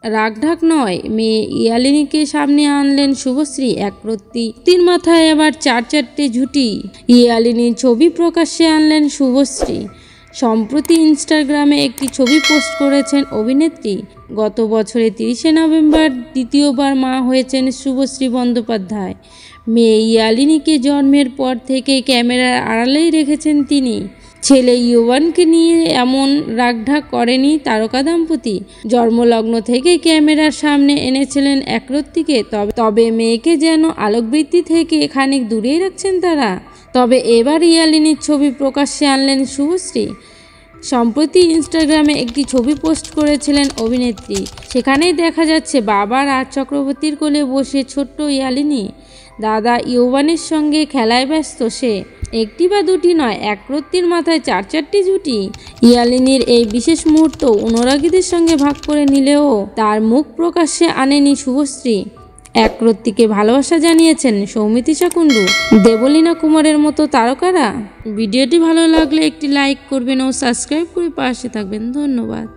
রাগঢাক নয়, মেয়ে ইয়ালিনীকে সামনে আনলেন শুভশ্রী একরত্তি। তিন মাথায় আবার চারটে ঝুঁটি। ইয়ালিনীর ছবি প্রকাশ্যে আনলেন শুভশ্রী। সম্প্রতি ইনস্টাগ্রামে একটি ছবি পোস্ট করেছেন অভিনেত্রী। গত বছরের 30শে নভেম্বর দ্বিতীয়বার মা হয়েছেন শুভশ্রী বন্দ্যোপাধ্যায়। মেয়ে ইয়ালিনীকে জন্মের পর থেকে ক্যামেরার আড়ালেই রেখেছেন তিনি। ছেলে ইউভানকে নিয়ে এমন রাগঢাক করেনি তারকা দম্পতি। জন্মলগ্ন থেকে ক্যামেরার সামনে এনেছিলেন একরত্তিকে, তবে মেয়েকে যেন আলোকবৃত্তি থেকে খানিক দূরেই রাখছেন তারা। তবে এবার ইয়ালিনীর ছবি প্রকাশ্যে আনলেন শুভশ্রী। সম্প্রতি ইনস্টাগ্রামে একটি ছবি পোস্ট করেছিলেন অভিনেত্রী। সেখানেই দেখা যাচ্ছে বাবা রাজ চক্রবর্তীর কোলে বসে ছোট্ট ইয়ালিনী। দাদা ইউভানের সঙ্গে খেলায় ব্যস্ত সে। একটি বা দুটি নয়, একরত্তির মাথায় চারটি জুটি। ইয়ালিনীর এই বিশেষ মুহূর্ত অনুরাগীদের সঙ্গে ভাগ করে নিলেও তার মুখ প্রকাশ্যে আনেনি শুভশ্রী। একরত্তিকে ভালোবাসা জানিয়েছেন সৌমিত্রিষা কুণ্ডু, দেবলীনা কুমারের মতো তারকারা। ভিডিওটি ভালো লাগলে একটি লাইক করবেন ও সাবস্ক্রাইব করে পাশে থাকবেন। ধন্যবাদ।